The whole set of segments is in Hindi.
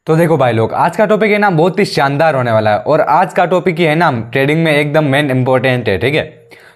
तो देखो भाई लोग, आज का टॉपिक है ना बहुत ही शानदार होने वाला है। और आज का टॉपिक ही है ना ट्रेडिंग में एकदम मेन इंपॉर्टेंट है। ठीक है,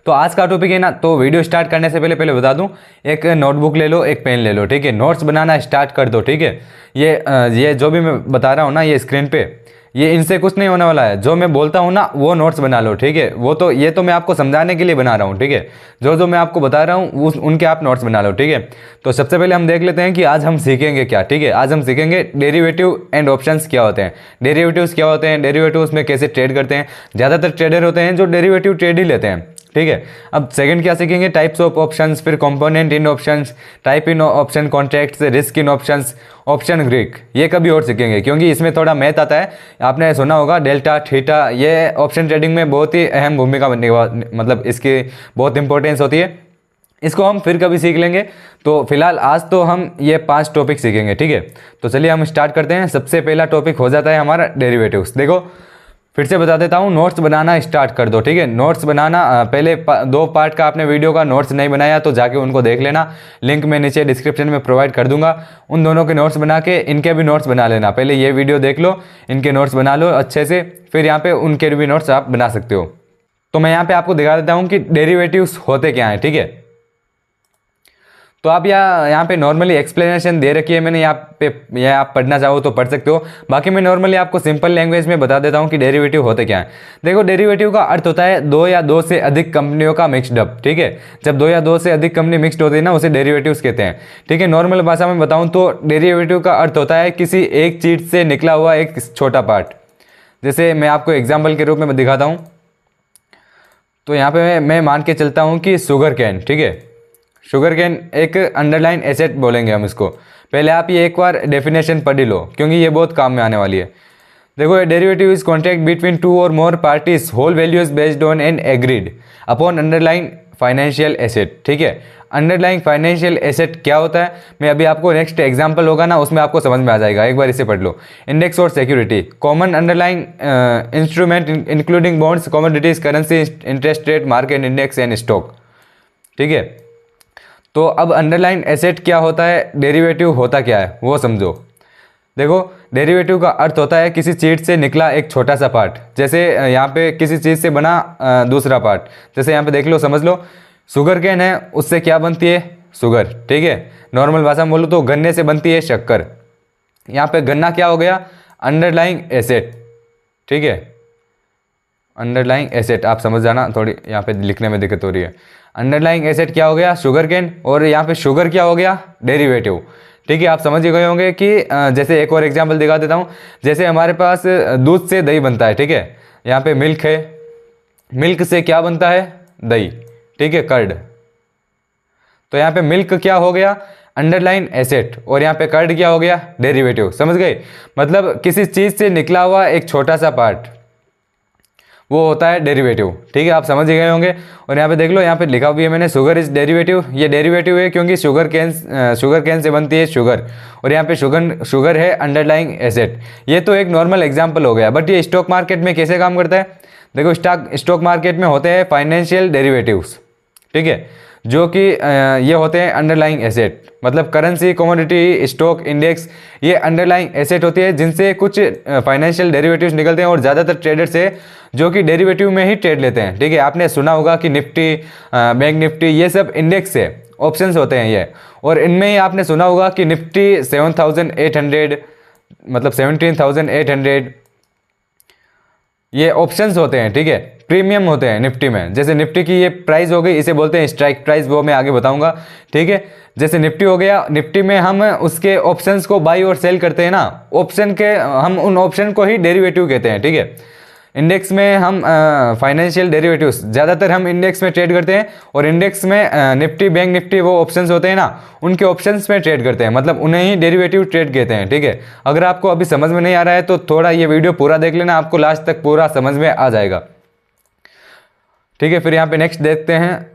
तो आज का टॉपिक है ना, तो वीडियो स्टार्ट करने से पहले पहले बता दूं, एक नोटबुक ले लो, एक पेन ले लो। ठीक है, नोट्स बनाना स्टार्ट कर दो। ठीक है, ये जो भी मैं बता रहा हूँ ना, ये स्क्रीन पे, ये इनसे कुछ नहीं होने वाला है। जो मैं बोलता हूँ ना वो नोट्स बना लो। ठीक है, वो तो ये तो मैं आपको समझाने के लिए बना रहा हूँ। ठीक है, जो जो मैं आपको बता रहा हूँ उनके आप नोट्स बना लो। ठीक है, तो सबसे पहले हम देख लेते हैं कि आज हम सीखेंगे क्या। ठीक है, आज हम सीखेंगे डेरिवेटिव एंड ऑप्शंस क्या होते हैं, डेरिवेटिव्स क्या होते हैं, डेरिवेटिव्स में कैसे ट्रेड करते हैं। ज़्यादातर ट्रेडर होते हैं जो डेरिवेटिव ट्रेड ही लेते हैं। ठीक है, अब सेकंड क्या सीखेंगे, टाइप्स ऑफ ऑप्शंस, फिर component in options, type in option contracts, risk in options, option Greek. ये कभी और सीखेंगे क्योंकि इसमें थोड़ा मैथ आता है। आपने सुना होगा डेल्टा थीटा, ये ऑप्शन ट्रेडिंग में बहुत ही अहम भूमिका मतलब इसकी बहुत इंपॉर्टेंस होती है। इसको हम फिर कभी सीख लेंगे। तो फिलहाल आज तो हम ये 5 टॉपिक सीखेंगे। ठीक है, तो चलिए हम स्टार्ट करते हैं। सबसे पहला टॉपिक हो जाता है हमारा डेरिवेटिव्स। देखो फिर से बता देता हूँ, नोट्स बनाना स्टार्ट कर दो। ठीक है, नोट्स बनाना, पहले 2 पार्ट का आपने वीडियो का नोट्स नहीं बनाया तो जाके उनको देख लेना, लिंक मैं नीचे डिस्क्रिप्शन में प्रोवाइड कर दूंगा। उन दोनों के नोट्स बना के इनके भी नोट्स बना लेना। पहले ये वीडियो देख लो, इनके नोट्स बना लो अच्छे से, फिर यहाँ पे उनके भी नोट्स आप बना सकते हो। तो मैं यहाँ पे आपको दिखा देता हूँ कि डेरिवेटिव्स होते क्या हैं। ठीक है, तो आप यहाँ पे नॉर्मली एक्सप्लेनेशन दे रखी है मैंने यहाँ पे, या आप पढ़ना चाहो तो पढ़ सकते हो। बाकी मैं नॉर्मली आपको सिंपल लैंग्वेज में बता देता हूँ कि डेरिवेटिव होते क्या है। देखो, डेरिवेटिव का अर्थ होता है 2 या 2 से अधिक कंपनियों का मिक्सड अप। ठीक है, जब 2 या 2 से अधिक कंपनी मिक्सड होती है ना, उसे डेरिवेटिव्स कहते हैं। ठीक है, नॉर्मल भाषा में बताऊँ तो डेरिवेटिव का अर्थ होता है किसी एक चीज से निकला हुआ एक छोटा पार्ट। जैसे मैं आपको एग्जाम्पल के रूप में दिखाता हूँ, तो यहाँ पे मैं मान के चलता हूँ कि शुगर कैन। ठीक है, शुगर कैन एक अंडरलाइन एसेट बोलेंगे हम इसको। पहले आप ये एक बार डेफिनेशन पढ़ लो क्योंकि ये बहुत काम में आने वाली है। देखो, डेरिवेटिव इज कॉन्ट्रैक्ट बिटवीन 2 और more parties whole values based on and agreed upon underline financial asset. ठीक है, अंडरलाइन फाइनेंशियल एसेट क्या होता है, मैं अभी आपको नेक्स्ट एग्जांपल होगा ना उसमें आपको समझ में आ जाएगा। एक बार इसे पढ़ लो। इंडेक्स और security, common underline instrument including bonds, commodities, currency, interest rate, market index and stock. ठीक है, तो अब अंडरलाइन एसेट क्या होता है, डेरिवेटिव होता क्या है वो समझो। देखो, डेरिवेटिव का अर्थ होता है किसी चीज से निकला एक छोटा सा पार्ट। जैसे यहाँ पे किसी चीज से बना दूसरा पार्ट। जैसे यहाँ पे देख लो, समझ लो, शुगर कैन है, उससे क्या बनती है, शुगर। ठीक है, नॉर्मल भाषा में बोलो तो गन्ने से बनती है शक्कर। यहाँ पे गन्ना क्या हो गया, अंडरलाइंग एसेट। ठीक है, अंडरलाइंग एसेट आप समझ जाना, थोड़ी यहाँ पे लिखने में दिक्कत हो रही है। अंडरलाइंग एसेट क्या हो गया, शुगर कैन, और यहाँ पे शुगर क्या हो गया, डेरिवेटिव। ठीक है, आप समझ ही गए होंगे कि जैसे एक और एग्जांपल दिखा देता हूँ। जैसे हमारे पास दूध से दही बनता है। ठीक है, यहाँ पे मिल्क है, मिल्क से क्या बनता है, दही। ठीक है, कर्ड। तो यहाँ पे मिल्क क्या हो गया, अंडरलाइन एसेट, और यहाँ पे कर्ड क्या हो गया, डेरिवेटिव। समझ गए, मतलब किसी चीज से निकला हुआ एक छोटा सा पार्ट, वो होता है डेरिवेटिव। ठीक है, आप समझ ही गए होंगे। और यहाँ पे देख लो, यहाँ पे लिखा हुआ है मैंने, शुगर इज डेरिवेटिव। ये डेरिवेटिव है क्योंकि शुगर कैन से बनती है शुगर, और यहाँ पे शुगर है अंडरलाइंग एसेट। ये तो एक नॉर्मल एग्जांपल हो गया, बट ये स्टॉक मार्केट में कैसे काम करता है। देखो, स्टॉक मार्केट में होते हैं फाइनेंशियल डेरिवेटिव्स। ठीक है, जो कि ये होते हैं अंडरलाइंग एसेट, मतलब करेंसी, कमोडिटी, स्टॉक, इंडेक्स, ये अंडरलाइंग एसेट होती है जिनसे कुछ फाइनेंशियल डेरिवेटिव्स निकलते हैं। और ज़्यादातर ट्रेडर्स है जो कि डेरिवेटिव में ही ट्रेड लेते हैं। ठीक है, आपने सुना होगा कि निफ्टी, बैंक निफ्टी, ये सब इंडेक्स है, ऑप्शंस होते हैं ये। और इनमें ही आपने सुना होगा कि निफ्टी 7800, मतलब 17,800, ये ऑप्शंस होते हैं। ठीक है, प्रीमियम होते हैं निफ्टी में। जैसे निफ्टी की ये प्राइस हो गई, इसे बोलते हैं स्ट्राइक प्राइस, वो मैं आगे बताऊंगा। ठीक है, जैसे निफ्टी हो गया, निफ्टी में हम उसके ऑप्शंस को बाई और सेल करते हैं ना, ऑप्शन के हम उन ऑप्शन को ही डेरिवेटिव कहते हैं। ठीक है, इंडेक्स में हम फाइनेंशियल डेरिवेटिव्स, ज़्यादातर हम इंडेक्स में ट्रेड करते हैं। और इंडेक्स में निफ्टी, बैंक निफ्टी, वो ऑप्शंस होते हैं ना, उनके ऑप्शंस में ट्रेड करते हैं, मतलब उन्हें ही डेरिवेटिव ट्रेड कहते हैं। ठीक है, अगर आपको अभी समझ में नहीं आ रहा है तो थोड़ा ये वीडियो पूरा देख लेना, आपको लास्ट तक पूरा समझ में आ जाएगा। ठीक है, फिर यहाँ पे नेक्स्ट देखते हैं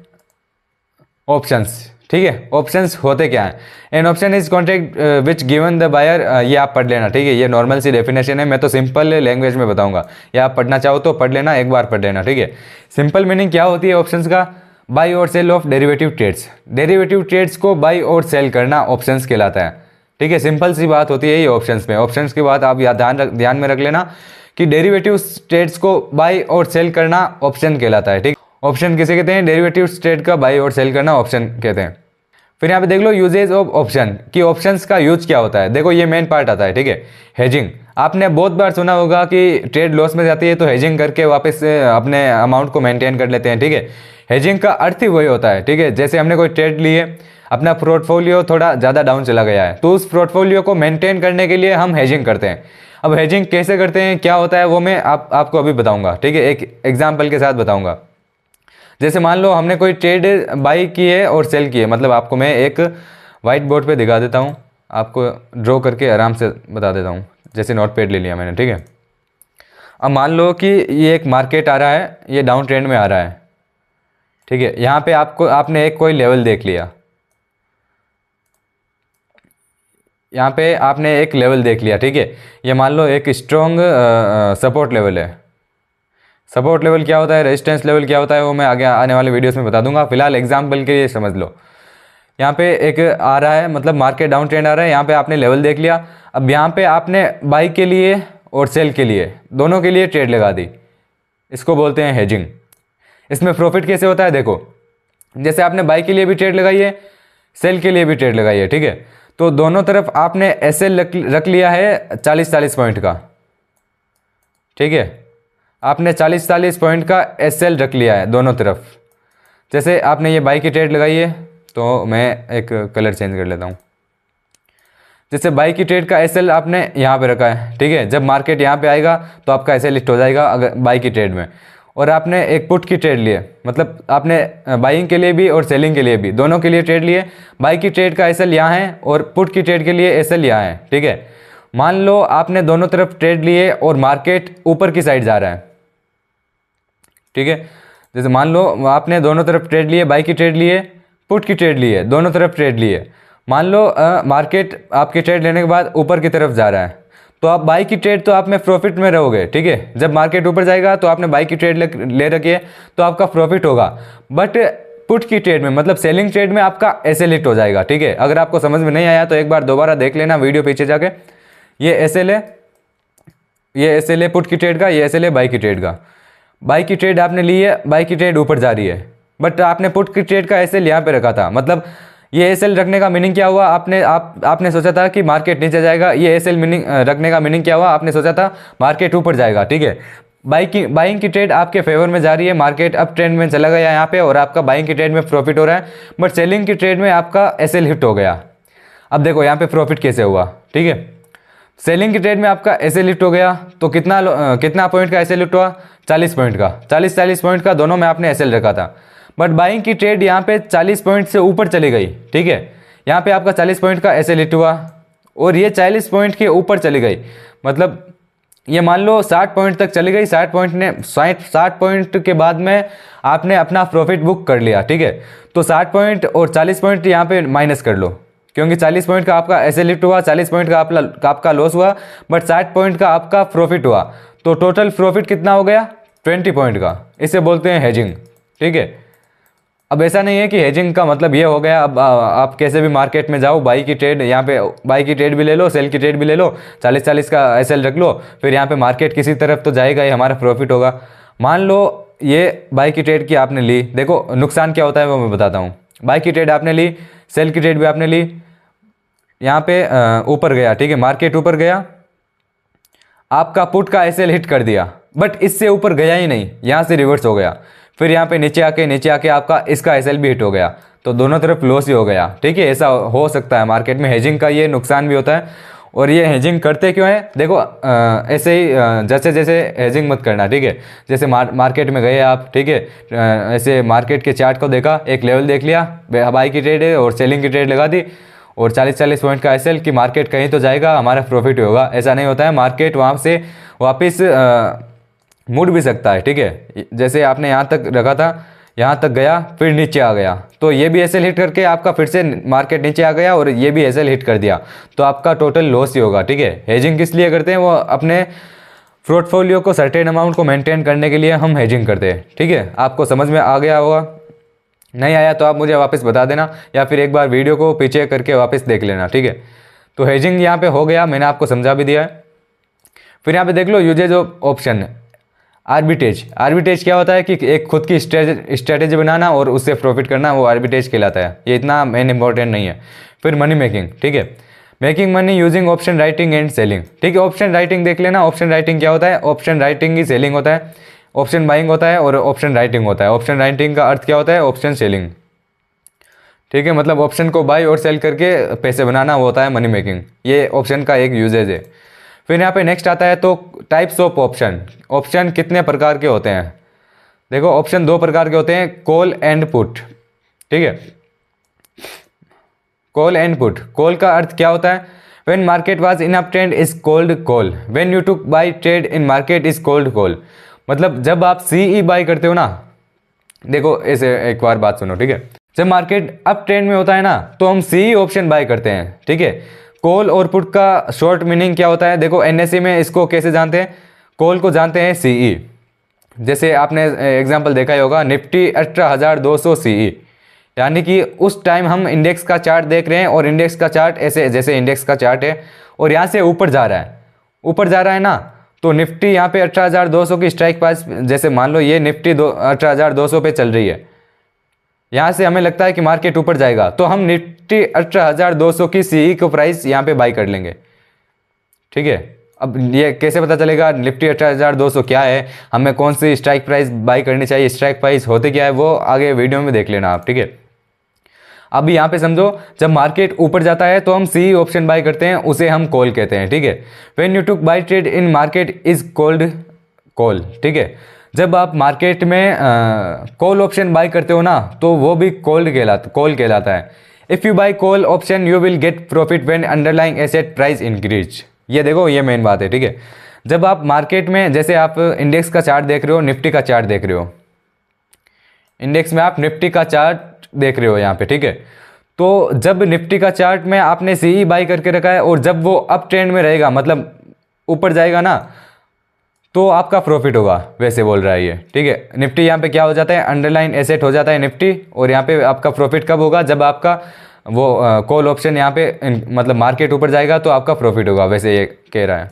ऑप्शंस। ठीक है, ऑप्शंस होते क्या हैं। An option is contract which given the buyer, ये आप पढ़ लेना। ठीक है, ये नॉर्मल सी डेफिनेशन है, मैं तो सिंपल लैंग्वेज में बताऊंगा, या आप पढ़ना चाहो तो पढ़ लेना, एक बार पढ़ लेना। ठीक है, सिंपल मीनिंग क्या होती है ऑप्शंस का, बाई और sell off derivative trades. Derivative trades को बाई और सेल करना ऑप्शंस कहलाता है। ठीक है, सिंपल सी बात होती है ये ऑप्शंस में। ऑप्शंस की बात आप ध्यान में रख लेना कि डेरिवेटिव स्टेट्स को बाई और सेल करना ऑप्शन कहलाता है। ठीक, ऑप्शन किसे कहते हैं? डेरिवेटिव स्टेट का बाई और सेल करना ऑप्शन कहते हैं। फिर यहाँ पे देख लो यूजेज ऑफ ऑप्शन, कि ऑप्शंस का यूज क्या होता है। देखो ये मेन पार्ट आता है। ठीक है, हेजिंग, आपने बहुत बार सुना होगा कि ट्रेड लॉस में जाती है तो हेजिंग करके वापस अपने अमाउंट को मेंटेन कर लेते हैं। ठीक है, हेजिंग का अर्थ ही वही होता है। ठीक है, जैसे हमने कोई ट्रेड लिए, अपना पोर्टफोलियो थोड़ा ज़्यादा डाउन चला गया है, तो उस पोर्टफोलियो को मेंटेन करने के लिए हम हेजिंग करते हैं। अब हेजिंग कैसे करते हैं, क्या होता है, वो मैं आपको अभी बताऊंगा। ठीक है, एक एग्जाम्पल के साथ बताऊंगा। जैसे मान लो हमने कोई ट्रेड बाई की है और सेल की है, मतलब आपको मैं एक वाइट बोर्ड पे दिखा देता हूँ, आपको ड्रॉ करके आराम से बता देता हूँ। जैसे नोट पैड ले लिया मैंने। ठीक है, अब मान लो कि ये एक मार्केट आ रहा है, ये डाउन ट्रेंड में आ रहा है। ठीक है, यहाँ पे आपने एक कोई लेवल देख लिया, यहाँ पे आपने एक लेवल देख लिया। ठीक है, ये मान लो एक स्ट्रॉन्ग सपोर्ट लेवल है। सपोर्ट लेवल क्या होता है, रेजिस्टेंस लेवल क्या होता है, वो मैं आगे आने वाले वीडियोस में बता दूंगा। फिलहाल एग्जाम्पल के लिए समझ लो। यहाँ पे एक आ रहा है, मतलब मार्केट डाउन ट्रेंड आ रहा है, यहाँ पे आपने लेवल देख लिया। अब यहाँ पे आपने बाई के लिए और सेल के लिए, दोनों के लिए ट्रेड लगा दी। इसको बोलते हैं हेजिंग। इसमें प्रॉफिट कैसे होता है, देखो जैसे आपने बाई के लिए भी ट्रेड लगाई है, सेल के लिए भी ट्रेड लगाई है। ठीक है, तो दोनों तरफ आपने एसएल रख लिया है 40-40 पॉइंट का। ठीक है, आपने 40-40 पॉइंट का एसएल रख लिया है दोनों तरफ। जैसे आपने ये बाई की ट्रेड लगाई है, तो मैं एक कलर चेंज कर लेता हूँ। जैसे बाई की ट्रेड का एसएल आपने यहाँ पे रखा है। ठीक है, जब मार्केट यहाँ पे आएगा तो आपका एसएल लिस्ट हो जाएगा अगर बाई की ट्रेड में। और आपने एक पुट की ट्रेड लिए, मतलब आपने बाइंग के लिए भी और सेलिंग के लिए भी, दोनों के लिए ट्रेड लिए। बाई की ट्रेड का एसएल यहाँ है और पुट की ट्रेड के लिए एसएल यहाँ है। ठीक है, मान लो आपने दोनों तरफ ट्रेड लिए और मार्केट ऊपर की साइड जा रहा है। ठीक है, जैसे मान लो आपने दोनों तरफ ट्रेड लिए, बाई की ट्रेड लिए, पुट की ट्रेड लिए, दोनों तरफ ट्रेड लिए। मान लो मार्केट आपके ट्रेड लेने के बाद ऊपर की तरफ जा रहा है, तो आप बाई की ट्रेड तो आप में प्रॉफिट में रहोगे। ठीक है, जब मार्केट ऊपर जाएगा तो आपने बाई की ट्रेड ले रखी है तो आपका प्रॉफिट होगा। बट पुट की ट्रेड में, मतलब सेलिंग ट्रेड में, आपका एसएल हिट हो जाएगा। ठीक है, अगर आपको समझ में नहीं आया तो एक बार दोबारा देख लेना वीडियो पीछे जाके। ये एसएल है, ये एसएल है पुट की ट्रेड का, ये एसएल है बाई की ट्रेड का। बाई की ट्रेड आपने ली है, बाई की ट्रेड ऊपर जा रही है, बट आपने पुट की ट्रेड का एसएल यहाँ पे रखा था। मतलब ये एसएल रखने का मीनिंग क्या हुआ, आपने सोचा था कि मार्केट नीचे जाएगा। ये एसएल मीनिंग रखने का मीनिंग क्या हुआ, आपने सोचा था मार्केट ऊपर जाएगा। ठीक है, बाइंग की ट्रेड आपके फेवर में जा रही है, मार्केट अप ट्रेंड में चला गया यहाँ पे और आपका बाइंग की ट्रेड में प्रॉफिट हो रहा है। बट सेलिंग की ट्रेड में आपका एसएल हिट हो गया। अब देखो यहाँ पे प्रॉफिट कैसे हुआ। ठीक है, सेलिंग की ट्रेड में आपका एसएल हिट हो गया, तो कितना पॉइंट का एसएल हिट हुआ, 40 पॉइंट का। 40 पॉइंट का दोनों में आपने एसएल रखा था। बट बाइंग की ट्रेड यहाँ पे 40 पॉइंट से ऊपर चली गई। ठीक है, यहाँ पे आपका 40 पॉइंट का एसएल हिट हुआ और ये 40 पॉइंट के ऊपर चली गई। मतलब ये मान लो 60 पॉइंट तक चली गई। 60 पॉइंट के बाद में आपने अपना प्रॉफिट बुक कर लिया। ठीक है, तो 60 पॉइंट और 40 पॉइंट यहाँ पे माइनस कर लो, क्योंकि 40 पॉइंट का आपका एसएल हिट हुआ, 40 पॉइंट का आपका लॉस हुआ, बट 60 पॉइंट का आपका प्रॉफिट हुआ। तो टोटल प्रॉफिट कितना हो गया, 20 पॉइंट का। इसे बोलते हैं हेजिंग। ठीक है, अब ऐसा नहीं है कि हेजिंग का मतलब ये हो गया अब आप कैसे भी मार्केट में जाओ, बाई की ट्रेड, यहाँ पे बाई की ट्रेड भी ले लो, सेल की ट्रेड भी ले लो, 40-40 का एसएल रख लो, फिर यहाँ पे मार्केट किसी तरफ तो जाएगा, ये हमारा प्रॉफिट होगा। मान लो ये बाई की ट्रेड की आपने ली, देखो नुकसान क्या होता है वो मैं बताता हूँ। बाई की ट्रेड आपने ली, सेल की ट्रेड भी आपने ली, यहाँ पे ऊपर गया। ठीक है, मार्केट ऊपर गया, आपका पुट का एसएल हिट कर दिया, बट इससे ऊपर गया ही नहीं, यहाँ से रिवर्स हो गया। फिर यहाँ पे नीचे आके आपका इसका एसएल भी हिट हो गया, तो दोनों तरफ लॉस ही हो गया। ठीक है, ऐसा हो सकता है मार्केट में। हेजिंग का ये नुकसान भी होता है। और ये हेजिंग करते क्यों है, देखो ऐसे ही जैसे जैसे हेजिंग मत करना। ठीक है, जैसे मार्केट में गए आप, ठीक है, ऐसे मार्केट के चार्ट को देखा, एक लेवल देख लिया, बाई की ट्रेड है और सेलिंग की ट्रेड लगा दी और 40-40 पॉइंट का एसएल कि मार्केट कहीं तो जाएगा, हमारा प्रॉफिट होगा। ऐसा नहीं होता है, मार्केट वहाँ से वापस मुड़ भी सकता है। ठीक है, जैसे आपने यहाँ तक रखा था, यहाँ तक गया, फिर नीचे आ गया, तो ये भी एसएल हिट करके आपका फिर से मार्केट नीचे आ गया और ये भी एसएल हिट कर दिया, तो आपका टोटल लॉस ही होगा। ठीक है, हेजिंग किस लिए करते हैं, वो अपने पोर्टफोलियो को सर्टेन अमाउंट को मेंटेन करने के लिए हम हेजिंग करते हैं। ठीक है, आपको समझ में आ गया होगा, नहीं आया तो आप मुझे वापस बता देना या फिर एक बार वीडियो को पीछे करके वापस देख लेना। ठीक है, तो हेजिंग यहाँ पे हो गया, मैंने आपको समझा भी दिया है। फिर यहाँ पे देख लो usages of option. Arbitrage, arbitrage क्या होता है कि एक खुद की स्ट्रेटेजी बनाना और उससे प्रॉफिट करना, वो आर्बिट्रेज कहलाता है। ये इतना मेन इंपॉर्टेंट नहीं है। फिर मनी मेकिंग, ठीक है, making money using option writing and selling, ठीक है। ऑप्शन राइटिंग देख लेना, ऑप्शन राइटिंग क्या होता है, ऑप्शन राइटिंग ही सेलिंग होता है, ऑप्शन बाइंग होता है और ऑप्शन राइटिंग होता है। ऑप्शन राइटिंग का अर्थ क्या होता है, ऑप्शन सेलिंग, ठीक है, मतलब ऑप्शन को बाई और सेल करके पैसे बनाना, वो होता है मनी मेकिंग। ये ऑप्शन का एक यूजेज है। फिर यहाँ पे नेक्स्ट आता है तो टाइप्स ऑफ ऑप्शन। ऑप्शन कितने प्रकार के होते हैं, देखो ऑप्शन 2 प्रकार के होते हैं, कॉल एंड पुट, ठीक है। कॉल एंड पुट, कॉल का अर्थ क्या होता है, when market was in up trend is called call, when you took buy trade in market is called call. मतलब जब आप सीई बाय करते हो ना, देखो ऐसे एक बार बात सुनो, ठीक है। जब मार्केट अप ट्रेंड में होता है ना तो हम सीई ऑप्शन बाय करते हैं, ठीक है। कॉल और पुट का शॉर्ट मीनिंग क्या होता है, देखो एनएसई में इसको कैसे जानते हैं, कॉल को जानते हैं सीई। जैसे आपने एग्जांपल देखा ही होगा, निफ्टी 18,200 सीई, यानी कि उस टाइम हम इंडेक्स का चार्ट देख रहे हैं और इंडेक्स का चार्ट ऐसे, जैसे इंडेक्स का चार्ट है और यहाँ से ऊपर जा रहा है, ऊपर जा रहा है ना, तो निफ्टी यहाँ पे 18,200 की स्ट्राइक प्राइस, जैसे मान लो ये निफ्टी 18,200 पे चल रही है, यहाँ से हमें लगता है कि मार्केट ऊपर जाएगा, तो हम निफ्टी 18,200 की सीई को प्राइस यहाँ पे बाई कर लेंगे, ठीक है। अब ये कैसे पता चलेगा निफ्टी 18,200 क्या है, हमें कौन सी स्ट्राइक प्राइस बाई करनी चाहिए, स्ट्राइक प्राइस होते क्या है, वो आगे वीडियो में देख लेना आप, ठीक है। अभी यहाँ पे समझो, जब मार्केट ऊपर जाता है तो हम सी ऑप्शन बाय करते हैं, उसे हम कॉल कहते हैं, ठीक है। When you took buy trade in market is called call, ठीक है। जब आप मार्केट में कॉल ऑप्शन बाय करते हो ना तो वो भी कॉल कहलाता है। If you buy call option you will get profit when underlying asset price increase. ये देखो, ये मेन बात है, ठीक है। जब आप मार्केट में, जैसे आप इंडेक्स का चार्ट देख रहे हो, निफ्टी का चार्ट देख रहे हो, इंडेक्स में आप निफ्टी का चार्ट देख रहे हो यहाँ पे, ठीक है। तो जब निफ्टी का चार्ट में आपने सीई बाई करके रखा है और जब वो अप ट्रेंड में रहेगा, मतलब ऊपर जाएगा ना, तो आपका प्रॉफिट होगा, वैसे बोल रहा है ये, ठीक है। निफ्टी यहाँ पे क्या हो जाता है, अंडरलाइन एसेट हो जाता है निफ्टी, और यहाँ पे आपका प्रॉफिट कब होगा, जब आपका वो कॉल ऑप्शन यहाँ पे मतलब मार्केट ऊपर जाएगा तो आपका प्रॉफिट होगा, वैसे ये कह रहा है।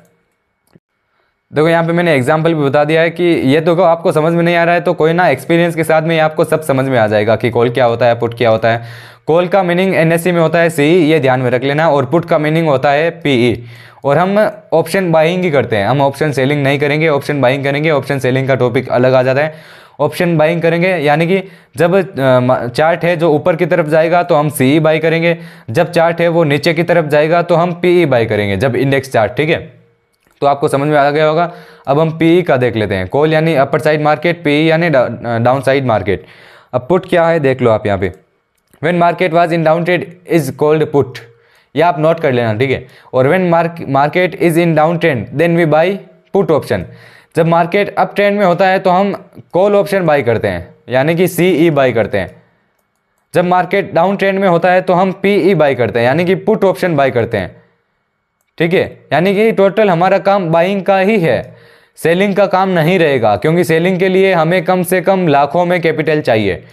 देखो यहाँ पे मैंने एग्जाम्पल भी बता दिया है कि ये तो आपको समझ में नहीं आ रहा है तो कोई ना, एक्सपीरियंस के साथ में ये आपको सब समझ में आ जाएगा कि कॉल क्या होता है, पुट क्या होता है। कॉल का मीनिंग एनएससी में होता है सीई, ये ध्यान में रख लेना, और पुट का मीनिंग होता है पीई। और हम ऑप्शन बाइंग ही करते हैं, हम ऑप्शन सेलिंग नहीं करेंगे, ऑप्शन बाइंग करेंगे। ऑप्शन सेलिंग का टॉपिक अलग आ जाता है। ऑप्शन बाइंग करेंगे यानी कि जब चार्ट है जो ऊपर की तरफ जाएगा तो हम सीई बाई करेंगे, जब चार्ट है वो नीचे की तरफ जाएगा तो हम पीई बाई करेंगे, जब इंडेक्स चार्ट, ठीक है। तो आपको समझ में आ गया होगा। अब हम पीई का देख लेते हैं। कॉल यानी अपर साइड मार्केट, पीई यानी डाउन साइड मार्केट। अब पुट क्या है देख लो आप यहाँ पे, when market was in down trend is called put, या आप नोट कर लेना, ठीक है। और when market is in down trend then we buy put option. जब मार्केट अप ट्रेंड में होता है तो हम कॉल ऑप्शन बाई करते हैं, यानी कि सीई बाई करते हैं। जब मार्केट डाउन ट्रेंड में होता है तो हम पीई बाई करते हैं, यानी कि पुट ऑप्शन बाई करते हैं, ठीक है। यानी कि टोटल हमारा काम बाइंग का ही है, सेलिंग का काम नहीं रहेगा, क्योंकि सेलिंग के लिए हमें कम से कम लाखों में कैपिटल चाहिए।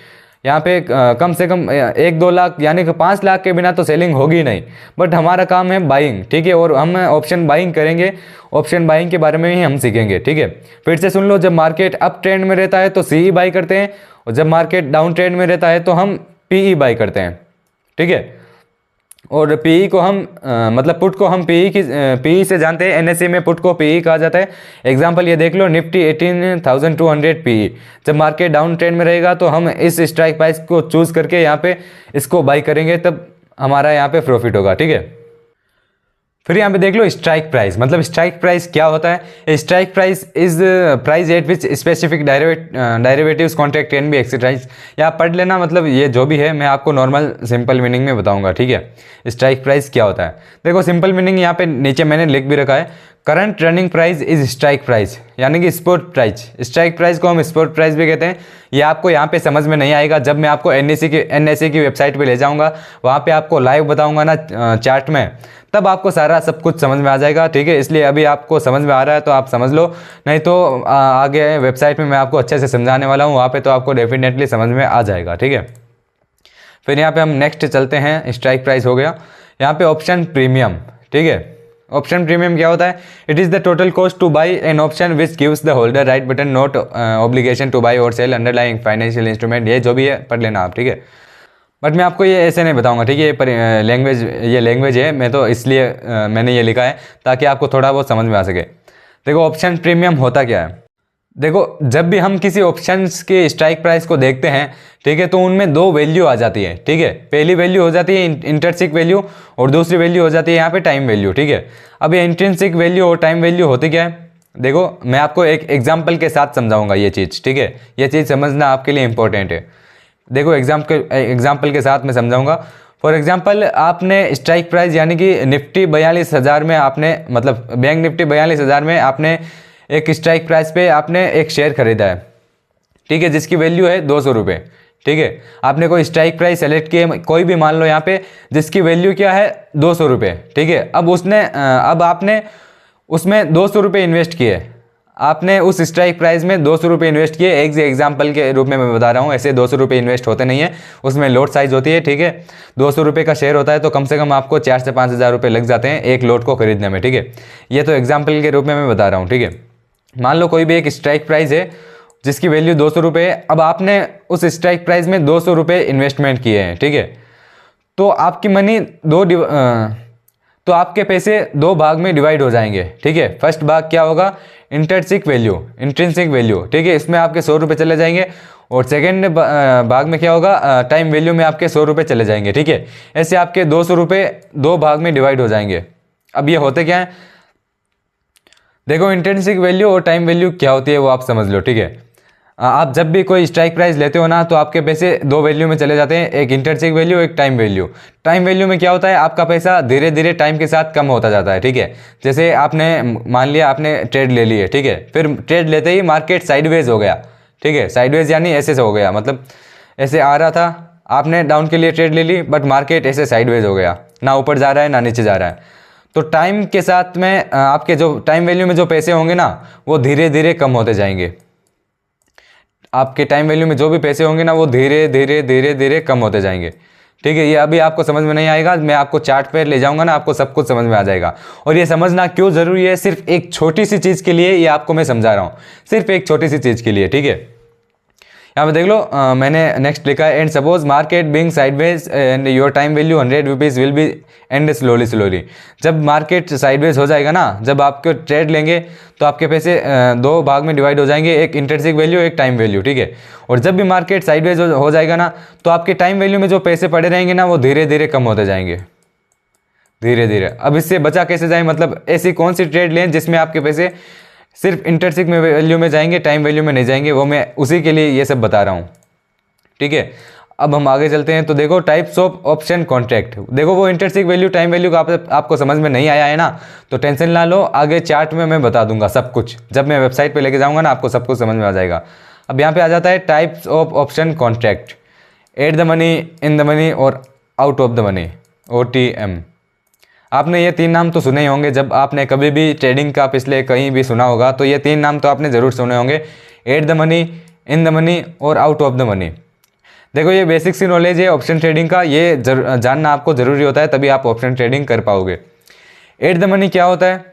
यहाँ पे कम से कम 1-2 लाख यानी कि 5 लाख के बिना तो सेलिंग होगी नहीं। बट हमारा काम है बाइंग, ठीक है। और हम ऑप्शन बाइंग करेंगे, ऑप्शन बाइंग के बारे में ही हम सीखेंगे, ठीक है। फिर से सुन लो, जब मार्केट अप ट्रेंड में रहता है तो सीई बाई करते हैं, और जब मार्केट डाउन ट्रेंड में रहता है तो हम पीई बाई करते हैं, ठीक है। और पीई को हम मतलब पुट को हम पीई से जानते हैं। एनएससी में पुट को पीई कहा जाता है। एग्जांपल ये देख लो, निफ्टी 18,200 पीई। जब मार्केट डाउन ट्रेंड में रहेगा तो हम इस स्ट्राइक प्राइस को चूज करके यहाँ पे इसको बाई करेंगे, तब हमारा यहाँ पे प्रॉफिट होगा, ठीक है। फिर यहाँ पे देख लो स्ट्राइक प्राइस, मतलब स्ट्राइक प्राइस क्या होता है। Strike price is price at which specific derivatives contract can be exercise. या पढ़ लेना, मतलब ये जो भी है मैं आपको नॉर्मल सिंपल मीनिंग में बताऊंगा, ठीक है। स्ट्राइक प्राइस क्या होता है, देखो सिंपल मीनिंग यहाँ पे नीचे मैंने लिख भी रखा है। Current running price is strike price, यानी कि स्पॉट प्राइस। स्ट्राइक प्राइस को हम स्पॉट प्राइस भी कहते हैं। ये आपको यहाँ पे समझ में नहीं आएगा, जब मैं आपको एनएससी की वेबसाइट पे ले जाऊँगा, वहाँ पे आपको लाइव बताऊँगा ना चार्ट में, तब आपको सारा सब कुछ समझ में आ जाएगा, ठीक है। इसलिए अभी आपको समझ में आ रहा है तो आप समझ लो, नहीं तो आगे वेबसाइट में मैं आपको अच्छे से समझाने वाला हूँ, वहाँ पे तो आपको डेफिनेटली समझ में आ जाएगा, ठीक है। फिर यहाँ पे हम नेक्स्ट चलते हैं। स्ट्राइक प्राइस हो गया। यहाँ पे ऑप्शन प्रीमियम, ठीक है। ऑप्शन प्रीमियम क्या होता है? It is the total cost two by an option which gives the holder right button not obligation two by और सेल अंडरलाइंग फाइनेंशियल इंस्ट्रूमेंट। ये जो भी है पढ़ लेना आप, ठीक है। बट मैं आपको ये ऐसे नहीं बताऊंगा, ठीक है। ये लैंग्वेज है, मैं तो इसलिए मैंने ये लिखा है ताकि आपको थोड़ा बहुत समझ में आ सके। देखो ऑप्शन प्रीमियम होता क्या है। देखो जब भी हम किसी ऑप्शंस के स्ट्राइक प्राइस को देखते हैं, ठीक है, तो उनमें दो वैल्यू आ जाती है, ठीक है। पहली वैल्यू हो जाती है इंट्रिंसिक वैल्यू और दूसरी वैल्यू हो जाती है यहाँ पे टाइम वैल्यू, ठीक है। अब ये इंट्रिंसिक वैल्यू और टाइम वैल्यू होती क्या है? देखो मैं आपको एक एग्जाम्पल के साथ समझाऊंगा ये चीज़, ठीक है। ये चीज़ समझना आपके लिए इंपॉर्टेंट है। देखो एग्जाम्पल के साथ मैं समझाऊंगा। फॉर एग्जाम्पल आपने स्ट्राइक प्राइस यानी कि निफ्टी 42,000 में आपने, मतलब बैंक निफ्टी 42,000 में आपने एक स्ट्राइक प्राइस पे आपने एक शेयर खरीदा है, ठीक है, जिसकी वैल्यू है 200 रुपये, ठीक है। आपने कोई स्ट्राइक प्राइस सेलेक्ट किए, कोई भी मान लो यहाँ पे, जिसकी वैल्यू क्या है 200 रुपये, ठीक है। अब आपने उसमें 200 रुपये इन्वेस्ट किए। आपने उस स्ट्राइक प्राइस में 200 रुपये इन्वेस्ट किए। एक एग्जाम्पल के रूप में मैं बता रहा हूँ, ऐसे 200 रुपये इन्वेस्ट होते नहीं है, उसमें लॉट साइज होती है, ठीक है। 200 रुपये का शेयर होता है तो कम से कम आपको 4 से 5 हज़ार रुपये लग जाते हैं एक लॉट को खरीदने में, ठीक है। ये तो एग्जाम्पल के रूप में मैं बता रहा हूँ, ठीक है। मान लो कोई भी एक स्ट्राइक प्राइस है जिसकी वैल्यू 200 रुपये है। अब आपने उस स्ट्राइक प्राइस में 200 रुपये इन्वेस्टमेंट किए हैं, ठीक है। तो आपकी मनी तो आपके पैसे दो भाग में डिवाइड हो जाएंगे, ठीक है। फर्स्ट भाग क्या होगा? इंट्रिंसिक वैल्यू, ठीक है, इसमें आपके 100 रुपये चले जाएंगे। और सेकेंड भाग में क्या होगा? टाइम वैल्यू में आपके 100 रुपये चले जाएंगे, ठीक है। ऐसे आपके 200 रुपये दो भाग में डिवाइड हो जाएंगे। अब ये होते क्या है? देखो इंट्रिंसिक वैल्यू और टाइम वैल्यू क्या होती है वो आप समझ लो, ठीक है। आप जब भी कोई स्ट्राइक प्राइस लेते हो ना, तो आपके पैसे दो वैल्यू में चले जाते हैं, एक इंट्रिंसिक वैल्यू, एक टाइम वैल्यू। टाइम वैल्यू में क्या होता है? आपका पैसा धीरे धीरे टाइम के साथ कम होता जाता है, ठीक है। जैसे आपने मान लिया आपने ट्रेड ले ली है, ठीक है, फिर ट्रेड लेते ही मार्केट साइडवेज हो गया, ठीक है। साइडवेज यानी ऐसे से हो गया, मतलब ऐसे आ रहा था, आपने डाउन के लिए ट्रेड ले ली, बट मार्केट ऐसे साइडवेज हो गया, ना ऊपर जा रहा है ना नीचे जा रहा है। तो टाइम के साथ में आपके जो टाइम वैल्यू में जो पैसे होंगे ना, वो धीरे धीरे कम होते जाएंगे। आपके टाइम वैल्यू में जो भी पैसे होंगे ना, वो धीरे धीरे कम होते जाएंगे, ठीक है। ये अभी आपको समझ में नहीं आएगा, मैं आपको चार्ट पे ले जाऊंगा ना, आपको सब कुछ समझ में आ जाएगा। और ये समझना क्यों जरूरी है? सिर्फ एक छोटी सी चीज़ के लिए ये आपको मैं समझा रहा हूँ, सिर्फ एक छोटी सी चीज़ के लिए, ठीक है। यहाँ पे देख लो, मैंने नेक्स्ट लिखा है, and suppose market being sideways and your time value 100 rupees will be and slowly. जब मार्केट साइडवेज हो जाएगा ना, जब आपके ट्रेड लेंगे तो आपके पैसे दो भाग में डिवाइड हो जाएंगे, एक इंट्रिंसिक वैल्यू, एक टाइम वैल्यू, ठीक है। और जब भी मार्केट साइडवेज हो जाएगा ना, तो आपके टाइम वैल्यू में जो पैसे पड़े रहेंगे ना, वो धीरे धीरे कम होते जाएंगे, धीरे धीरे। अब इससे बचा कैसे जाए? मतलब ऐसी कौन सी ट्रेड लें जिसमें आपके पैसे सिर्फ इंट्रिंसिक में वैल्यू में जाएंगे, टाइम वैल्यू में नहीं जाएंगे, वो मैं उसी के लिए ये सब बता रहा हूँ, ठीक है। अब हम आगे चलते हैं। तो देखो टाइप्स ऑफ ऑप्शन कॉन्ट्रैक्ट। देखो वो इंट्रिंसिक वैल्यू टाइम वैल्यू का आपको समझ में नहीं आया है ना, तो टेंशन ना लो, आगे चार्ट में मैं बता दूंगा सब कुछ। जब मैं वेबसाइट पे लेके जाऊंगा ना, आपको सब कुछ समझ में आ जाएगा। अब यहाँ पे आ जाता है types of option contract, at the money, in the money और out of the money, OTM। आपने ये तीन नाम तो सुने ही होंगे, जब आपने कभी भी ट्रेडिंग का पिछले कहीं भी सुना होगा तो ये तीन नाम तो आपने ज़रूर सुने होंगे, eight the money, in the money और आउट ऑफ द मनी। देखो ये बेसिक सी नॉलेज है ऑप्शन ट्रेडिंग का, ये जानना आपको ज़रूरी होता है, तभी आप ऑप्शन ट्रेडिंग कर पाओगे। एट द मनी क्या होता है?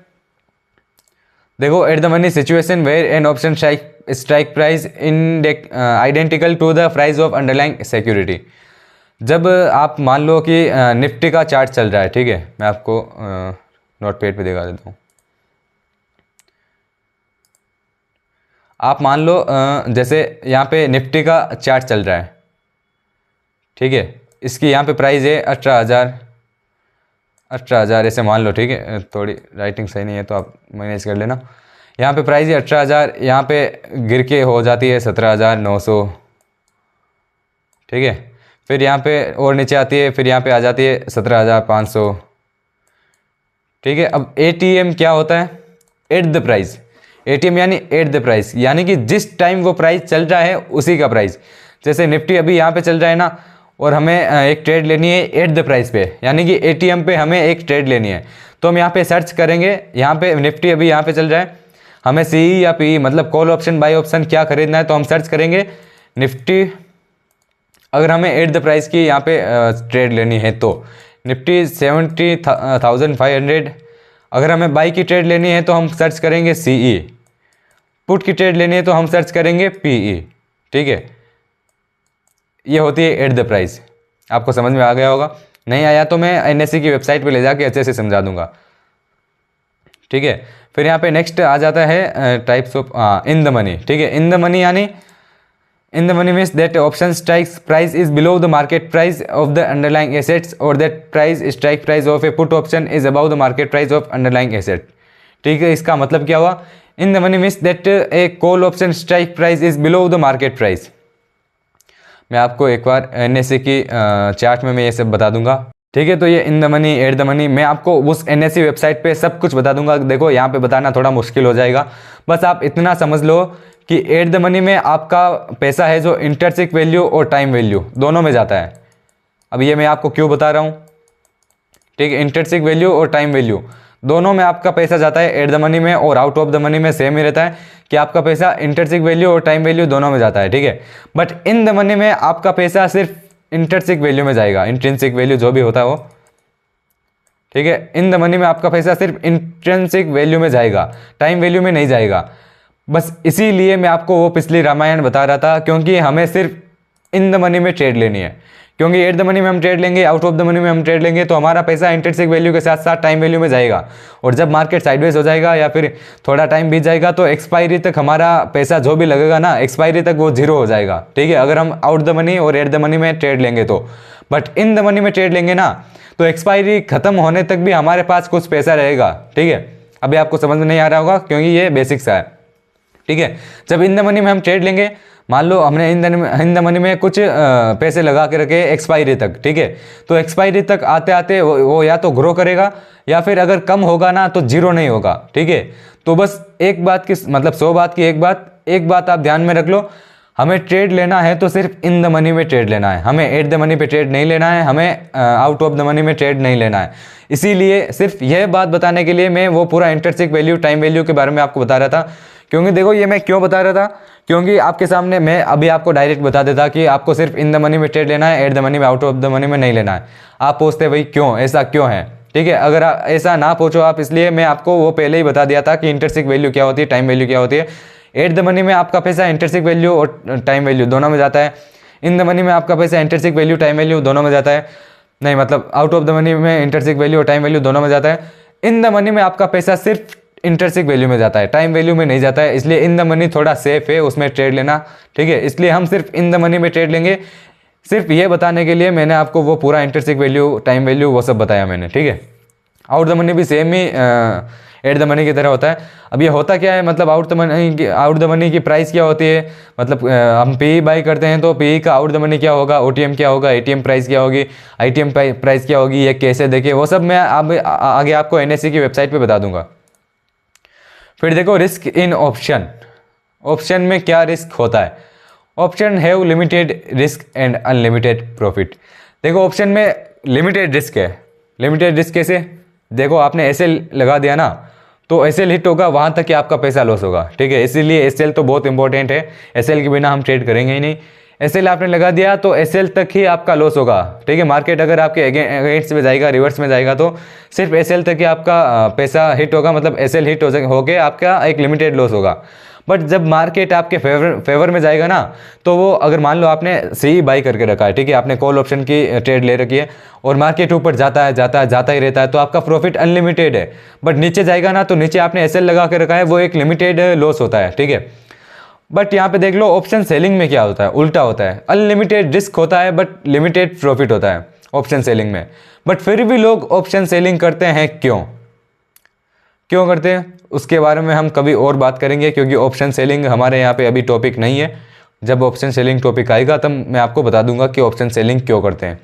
देखो at the money situation where an option strike price identical to the price of underlying security. जब आप मान लो कि निफ्टी का चार्ट चल रहा है, ठीक है, मैं आपको नोटपैड पे दिखा देता हूँ। आप मान लो जैसे यहाँ पे निफ्टी का चार्ट चल रहा है, ठीक है, इसकी यहाँ पे प्राइस है 18,000 ऐसे मान लो, ठीक है। थोड़ी राइटिंग सही नहीं है तो आप मैनेज कर लेना। यहाँ पे प्राइस है 18,000, यहाँ पे गिर के हो जाती है 17,900, ठीक है। फिर यहाँ पे और नीचे आती है, फिर यहाँ पे आ जाती है 17,500, ठीक है। अब ATM क्या होता है? At the price. ATM यानी एट द प्राइस, यानी कि जिस टाइम वो प्राइस चल रहा है उसी का प्राइस। जैसे निफ्टी अभी यहाँ पे चल रहा है ना, और हमें एक ट्रेड लेनी है एट द प्राइस पे, यानी कि ATM पे हमें एक ट्रेड लेनी है, तो हम यहाँ पे सर्च करेंगे। यहाँ पे निफ्टी अभी यहाँ पे चल रहा है, हमें CE या PE मतलब कॉल ऑप्शन बाय ऑप्शन क्या खरीदना है, तो हम सर्च करेंगे निफ्टी। अगर हमें एट द प्राइस की यहाँ पे ट्रेड लेनी है तो, निफ्टी 70,500। अगर हमें बाई की ट्रेड लेनी है तो हम सर्च करेंगे CE, पुट की ट्रेड लेनी है तो हम सर्च करेंगे PE, ठीक है। ये होती है एट द प्राइस। आपको समझ में आ गया होगा, नहीं आया तो मैं NSE की वेबसाइट पे ले जाके अच्छे से समझा दूंगा, ठीक है। फिर यहाँ पे नेक्स्ट आ जाता है types of in the money, ठीक है। इन द मनी यानी in the money means that option strike price is below the market price of the underlying assets और that price strike price of a put option is above the market price of underlying asset, ठीक है। इसका मतलब क्या हुआ, in the money means that a call option strike price is below the market price. मैं आपको एक बार NSE की चार्ट में मैं ये सब बता दूंगा, ठीक है। तो ये इन the money, eight the money, मैं आपको उस NSE वेबसाइट पे सब कुछ बता दूंगा। देखो यहाँ पे बताना थोड़ा मुश्किल हो जाएगा, बस आप इतना समझ लो कि एट द मनी में आपका पैसा है जो इंटरसिक वैल्यू और टाइम वैल्यू दोनों में जाता है। अब ये मैं आपको क्यों बता रहा हूँ, ठीक है। इंटरसिक वैल्यू और टाइम वैल्यू दोनों में आपका पैसा जाता है एट द मनी में, और आउट ऑफ द मनी में सेम ही रहता है कि आपका पैसा इंटरसिक वैल्यू और टाइम वैल्यू दोनों में जाता है, ठीक है। बट इन द मनी में आपका पैसा सिर्फ इंटरसिक वैल्यू में जाएगा, इंट्रिंसिक वैल्यू जो भी होता है वो, ठीक है। इन द मनी में आपका पैसा सिर्फ इंट्रिंसिक वैल्यू में जाएगा, टाइम वैल्यू में नहीं जाएगा। बस इसीलिए मैं आपको वो पिछली रामायण बता रहा था, क्योंकि हमें सिर्फ इन द मनी में ट्रेड लेनी है, क्योंकि एट द मनी में हम ट्रेड लेंगे, आउट ऑफ द मनी में हम ट्रेड लेंगे तो हमारा पैसा इंटरसिक वैल्यू के साथ साथ टाइम वैल्यू में जाएगा, और जब मार्केट साइडवेज हो जाएगा या फिर थोड़ा टाइम बीत जाएगा तो एक्सपायरी तक हमारा पैसा जो भी लगेगा ना, एक्सपायरी तक वो जीरो हो जाएगा, ठीक है। अगर हम आउट द मनी और एट द मनी में ट्रेड लेंगे तो, बट इन द मनी में ट्रेड लेंगे ना तो एक्सपायरी खत्म होने तक भी हमारे पास कुछ पैसा रहेगा, ठीक है। अभी आपको समझ में नहीं आ रहा होगा क्योंकि ये बेसिक सा है, ठीक है। जब इन द मनी में हम ट्रेड लेंगे, मान लो हमने इन द मनी में कुछ पैसे लगा के रखे एक्सपायरी तक, ठीक है। तो एक्सपायरी तक आते आते वो या तो ग्रो करेगा या फिर अगर कम होगा ना तो जीरो नहीं होगा, ठीक है। तो बस एक बात की, मतलब 100 बात की एक बात आप ध्यान में रख लो, हमें ट्रेड लेना है तो सिर्फ इन द मनी में ट्रेड लेना है, हमें एट द मनी पे ट्रेड नहीं लेना है, हमें आउट ऑफ द मनी में ट्रेड नहीं लेना है। इसीलिए सिर्फ यह बात बताने के लिए मैं वो पूरा इंटरसिक वैल्यू, टाइम वैल्यू के बारे में आपको बता रहा था। क्योंकि देखो ये मैं क्यों बता रहा था, क्योंकि आपके सामने मैं अभी आपको डायरेक्ट बता देता कि आपको सिर्फ इन द मनी में ट्रेड लेना है, एट द मनी में, आउट ऑफ द मनी में नहीं लेना है। आप पूछते भाई क्यों, ऐसा क्यों है, ठीक है। अगर ऐसा ना पूछो आप, इसलिए मैं आपको वो पहले ही बता दिया था कि इंटरसिक वैल्यू क्या होती है, टाइम वैल्यू क्या होती है। एट द मनी में आपका पैसा इंटरसिक वैल्यू और टाइम वैल्यू दोनों में जाता है, इन द मनी में आपका पैसा इंटरसिक वैल्यू, टाइम वैल्यू दोनों में जाता है, नहीं मतलब आउट ऑफ द मनी में इंटरसिक वैल्यू और टाइम वैल्यू दोनों में जाता है। इन द मनी में आपका पैसा सिर्फ इंटरसिक वैल्यू में जाता है, टाइम वैल्यू में नहीं जाता है, इसलिए इन द मनी थोड़ा सेफ है, उसमें ट्रेड लेना, ठीक है। इसलिए हम सिर्फ इन द मनी में ट्रेड लेंगे। सिर्फ ये बताने के लिए मैंने आपको वो पूरा इंटरसिक वैल्यू, टाइम वैल्यू वो सब बताया मैंने, ठीक है। आउट द मनी भी same he eight the money की तरह होता है। अब ये होता क्या है, मतलब आउट द मनी की प्राइस क्या होती है, मतलब हम PE बाई करते हैं तो PE का आउट द मनी क्या होगा, OTM क्या होगा, ATM प्राइस क्या होगी, ITM प्राइस क्या होगी, ये कैसे देखे, वो सब मैं आगे आपको NSE की वेबसाइट पे बता दूंगा। फिर देखो रिस्क इन ऑप्शन, ऑप्शन में क्या रिस्क होता है। Option have limited risk and unlimited profit. देखो ऑप्शन में लिमिटेड रिस्क है। लिमिटेड रिस्क कैसे, देखो आपने SL लगा दिया ना तो SL हिट होगा, वहाँ तक कि आपका पैसा लॉस होगा, ठीक है। इसीलिए SL तो बहुत इंपॉर्टेंट है, SL के बिना हम ट्रेड करेंगे ही नहीं। SL आपने लगा दिया तो SL तक ही आपका लॉस होगा, ठीक है। मार्केट अगर आपके अगेंस्ट में जाएगा, रिवर्स में जाएगा तो सिर्फ SL तक ही आपका पैसा हिट होगा, मतलब SL हिट हो गए आपका एक लिमिटेड लॉस होगा। बट जब मार्केट आपके फेवर में जाएगा ना तो वो, अगर मान लो आपने CE बाई करके रखा है, ठीक है, आपने कॉल ऑप्शन की ट्रेड ले रखी है और मार्केट ऊपर जाता ही रहता है तो आपका प्रॉफिट अनलिमिटेड है। बट नीचे जाएगा ना तो नीचे आपने SL लगा के रखा है, वो एक लिमिटेड लॉस होता है, ठीक है। बट यहाँ पे देख लो ऑप्शन सेलिंग में क्या होता है, उल्टा होता है। अनलिमिटेड रिस्क होता है बट लिमिटेड प्रॉफिट होता है ऑप्शन सेलिंग में। बट फिर भी लोग ऑप्शन सेलिंग करते हैं, क्यों करते हैं उसके बारे में हम कभी और बात करेंगे, क्योंकि ऑप्शन सेलिंग हमारे यहाँ पे अभी टॉपिक नहीं है। जब ऑप्शन सेलिंग टॉपिक आएगा तब मैं आपको बता दूंगा कि ऑप्शन सेलिंग क्यों करते हैं।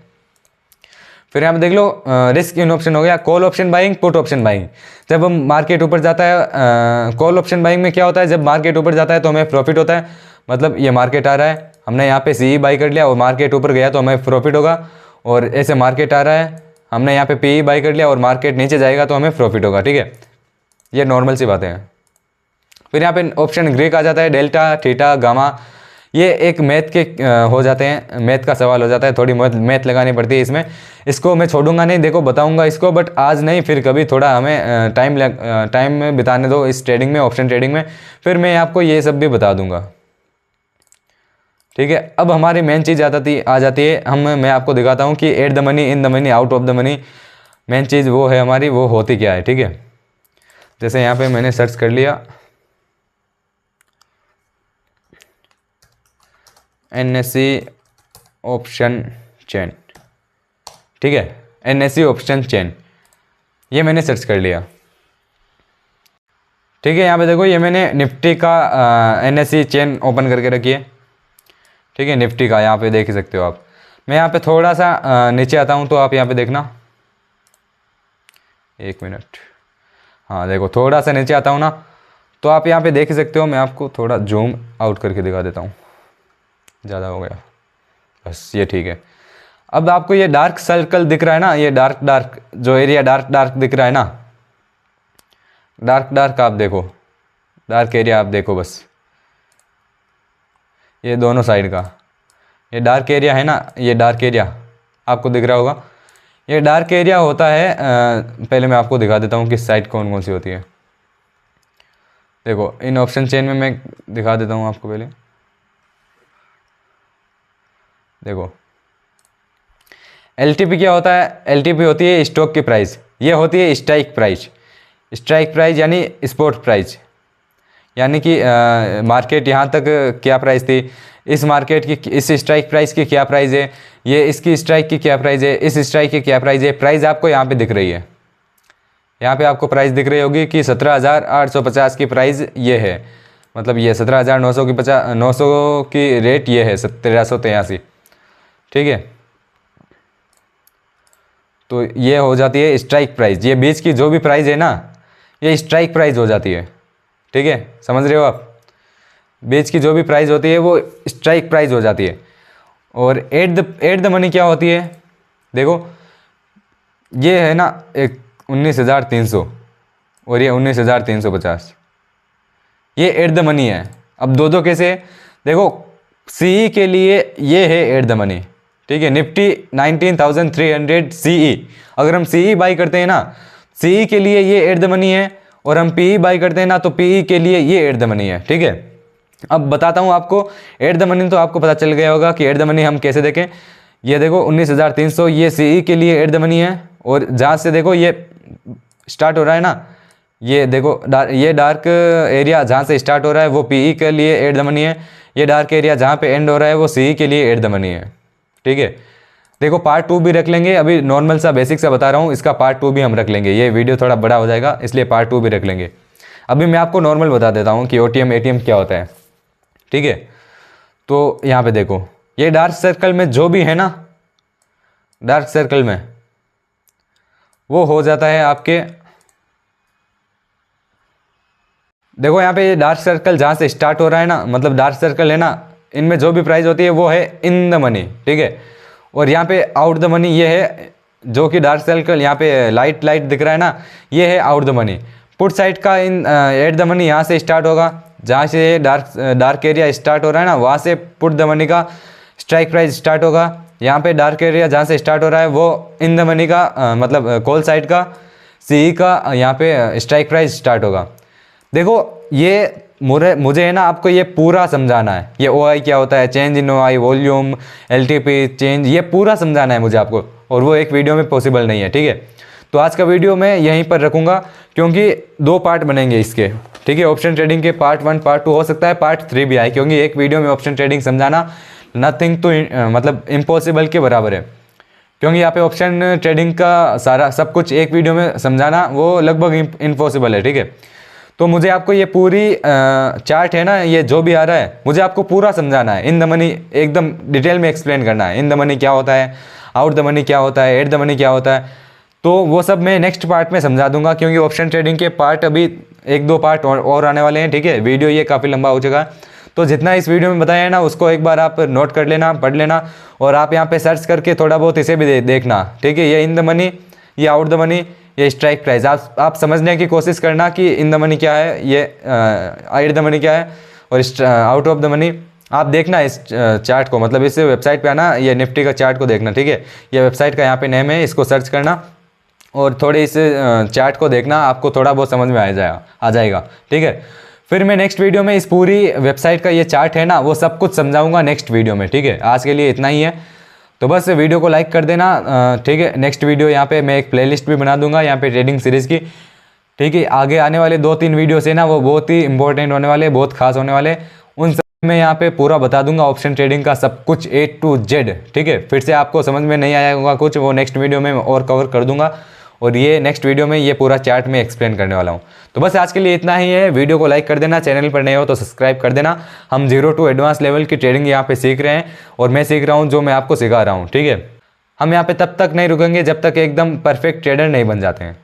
फिर यहाँ पे देख लो रिस्क इन ऑप्शन हो गया, call option buying, put option buying. जब हम मार्केट ऊपर जाता है, कॉल ऑप्शन बाइंग में क्या होता है, जब मार्केट ऊपर जाता है तो हमें प्रॉफिट होता है, मतलब ये मार्केट आ रहा है, हमने यहाँ पे CE बाई कर लिया और मार्केट ऊपर गया तो हमें प्रॉफिट होगा। और ऐसे मार्केट आ रहा है, हमने यहाँ पे PE बाई कर लिया और मार्केट नीचे जाएगा तो हमें प्रॉफिट होगा, ठीक है। ये नॉर्मल सी बातें हैं। फिर यहाँ पे ऑप्शन ग्रीक आ जाता है, डेल्टा, थीटा, गामा। ये एक मैथ के हो जाते हैं, मैथ का सवाल हो जाता है, थोड़ी मैथ लगानी पड़ती है इसमें। इसको मैं छोड़ूंगा नहीं, देखो बताऊंगा इसको, बट आज नहीं, फिर कभी थोड़ा हमें टाइम में बिताने दो इस ट्रेडिंग में, ऑप्शन ट्रेडिंग में, फिर मैं आपको ये सब भी बता दूंगा। ठीक है, अब हमारी मेन चीज़ आ जाती है, मैं आपको दिखाता हूँ कि at the money, in the money, out of the money, main चीज़ वो है हमारी, वो होती क्या है। ठीक है, जैसे यहाँ पे मैंने सर्च कर लिया NSE ऑप्शन चेन। ठीक है, NSE ऑप्शन चेन, ये मैंने सर्च कर लिया। ठीक है, यहाँ पे देखो, ये मैंने निफ्टी का NSE चेन ओपन करके रखी है। ठीक है, निफ्टी का यहाँ पे देख ही सकते हो आप। मैं यहाँ पे थोड़ा सा नीचे आता हूँ, तो आप यहाँ पे देखना, एक मिनट, हाँ देखो थोड़ा सा नीचे आता हूँ ना, तो आप यहाँ पे देख ही सकते हो। मैं आपको थोड़ा जूम आउट करके दिखा देता हूँ, ज़्यादा हो गया, बस ये ठीक है। अब आपको ये डार्क सर्कल दिख रहा है ना, ये डार्क जो एरिया डार्क दिख रहा है ना, डार्क आप देखो, डार्क एरिया आप देखो बस, ये दोनों साइड का ये डार्क एरिया है ना, ये डार्क एरिया आपको दिख रहा होगा, ये डार्क एरिया होता है। पहले मैं आपको दिखा देता हूँ कि साइड कौन कौन सी होती है। देखो इन ऑप्शन चेन में मैं दिखा देता हूँ आपको पहले। देखो LTP क्या होता है, LTP होती है स्टॉक की प्राइस, ये होती है स्ट्राइक प्राइस यानी स्पॉट प्राइस, यानी कि मार्केट यहाँ तक क्या प्राइस थी, इस मार्केट की, इस स्ट्राइक प्राइस की क्या प्राइस है, ये इसकी स्ट्राइक की क्या प्राइस है, इस स्ट्राइक की क्या प्राइस है। प्राइस आपको यहाँ पे दिख रही है, यहाँ पे आपको प्राइस दिख रही होगी कि 17,850 की प्राइस ये है, मतलब ये 17,900 की 900 की रेट ये है, 1383। ठीक है, तो ये हो जाती है स्ट्राइक प्राइस, ये बीच की जो भी प्राइस है ना, ये स्ट्राइक प्राइस हो जाती है। ठीक है, समझ रहे हो आप, बीच की जो भी प्राइस होती है वो स्ट्राइक प्राइस हो जाती है। और एट द मनी क्या होती है, देखो ये है ना एक 19,300 और ये 19,350, ये एट द मनी है। अब दो कैसे है, देखो CE के लिए ये है एट द मनी। ठीक है, निफ्टी 19,300 CE, अगर हम CE बाई करते हैं ना, CE के लिए ये एट द मनी है, और हम PE बाई करते हैं ना, तो PE के लिए ये एट द मनी है। ठीक है, अब बताता हूँ आपको एट द मनी, तो आपको पता चल गया होगा कि एट द मनी हम कैसे देखें। ये देखो 19,300, ये CE के लिए एट द मनी है, और जहाँ से देखो ये स्टार्ट हो रहा है ना, ये देखो ये डार्क एरिया जहाँ से स्टार्ट हो रहा है वो PE के लिए एट द मनी है, ये डार्क एरिया जहाँ पे एंड हो रहा है वो CE के लिए एट द मनी है। ठीक है, देखो पार्ट 2 भी रख लेंगे, अभी नॉर्मल सा बेसिक सा बता रहा हूँ, इसका पार्ट 2 भी हम रख लेंगे, ये वीडियो थोड़ा बड़ा हो जाएगा इसलिए पार्ट 2 भी रख लेंगे। अभी मैं आपको नॉर्मल बता देता हूँ कि OTM ATM क्या होता है। ठीक है, तो यहाँ पे देखो ये डार्क सर्कल में जो भी है ना, डार्क सर्कल में वो हो जाता है आपके, देखो यहाँ पे ये डार्क सर्कल जहाँ से स्टार्ट हो रहा है ना, मतलब डार्क सर्कल है ना, इनमें जो भी प्राइस होती है वो है इन द मनी। ठीक है, और यहाँ पे आउट द मनी ये है, जो कि डार्क सर्कल यहाँ पे लाइट दिख रहा है ना, ये है out the money. Put side का इन एट द मनी यहाँ से स्टार्ट होगा, जहाँ से डार्क एरिया स्टार्ट हो रहा है ना, वहाँ से पुट द मनी का स्ट्राइक प्राइस स्टार्ट होगा। यहाँ पे डार्क एरिया जहाँ से स्टार्ट हो रहा है वो इन द मनी का मतलब कॉल साइड का CE का यहाँ पे स्ट्राइक प्राइस स्टार्ट होगा। देखो ये मुझे है ना आपको ये पूरा समझाना है, ये OI क्या होता है, change in OI, volume, LTP change, ये पूरा समझाना है मुझे आपको, और वो एक वीडियो में पॉसिबल नहीं है। ठीक है, तो आज का वीडियो मैं यहीं पर रखूँगा, क्योंकि 2 पार्ट बनेंगे इसके। ठीक है, ऑप्शन ट्रेडिंग के पार्ट 1 पार्ट 2 हो सकता है पार्ट 3 भी आए, क्योंकि एक वीडियो में ऑप्शन ट्रेडिंग समझाना नथिंग टू मतलब इम्पॉसिबल के बराबर है, क्योंकि यहाँ पे ऑप्शन ट्रेडिंग का सारा सब कुछ एक वीडियो में समझाना वो लगभग इम्पॉसिबल है। ठीक है, तो मुझे आपको ये पूरी चार्ट है ना, ये जो भी आ रहा है मुझे आपको पूरा समझाना है, इन द मनी एकदम डिटेल में एक्सप्लेन करना है, इन द मनी क्या होता है, आउट द मनी क्या होता है, एट द मनी क्या होता है, तो वो सब मैं नेक्स्ट पार्ट में समझा दूंगा, क्योंकि ऑप्शन ट्रेडिंग के पार्ट अभी 1-2 पार्ट और आने वाले हैं। ठीक है, वीडियो ये काफ़ी लंबा हो चुका है, तो जितना इस वीडियो में बताया है ना उसको एक बार आप नोट कर लेना, पढ़ लेना, और आप यहाँ पे सर्च करके थोड़ा बहुत इसे भी देखना। ठीक है, ये इन द मनी, ये आउट द मनी, ये स्ट्राइक प्राइस आप समझने की कोशिश करना कि इन द मनी क्या है, ये एट द मनी क्या है, और आउट ऑफ द मनी आप देखना इस चार्ट को, मतलब इस वेबसाइट पे आना, ये निफ्टी का चार्ट को देखना, ठीक है। ये वेबसाइट का यहाँ पे नेम है, इसको सर्च करना और थोड़े इस चार्ट को देखना, आपको थोड़ा बहुत समझ में आ जाएगा, ठीक है। फिर मैं नेक्स्ट वीडियो में इस पूरी वेबसाइट का ये चार्ट है ना वो सब कुछ समझाऊंगा नेक्स्ट वीडियो में, ठीक है। आज के लिए इतना ही है, तो बस वीडियो को लाइक कर देना, ठीक है। नेक्स्ट वीडियो यहाँ पे मैं एक प्लेलिस्ट भी बना दूंगा यहाँ पे ट्रेडिंग सीरीज़ की, ठीक है। आगे आने वाले 2-3 वीडियो से ना वो बहुत ही इंपॉर्टेंट होने वाले, बहुत खास होने वाले, उन सब मैं यहाँ पे पूरा बता दूंगा ऑप्शन ट्रेडिंग का सब कुछ A to Z, ठीक है। फिर से आपको समझ में नहीं आया होगा कुछ, वो नेक्स्ट वीडियो में और कवर कर दूंगा, और ये नेक्स्ट वीडियो में ये पूरा चार्ट में एक्सप्लेन करने वाला हूँ। तो बस आज के लिए इतना ही है, वीडियो को लाइक कर देना, चैनल पर नए हो तो सब्सक्राइब कर देना। हम 0 to एडवांस लेवल की ट्रेडिंग यहाँ पे सीख रहे हैं, और मैं सीख रहा हूँ जो मैं आपको सिखा रहा हूँ, ठीक है। हम यहाँ पे तब तक नहीं रुकेंगे जब तक एकदम परफेक्ट ट्रेडर नहीं बन जाते हैं।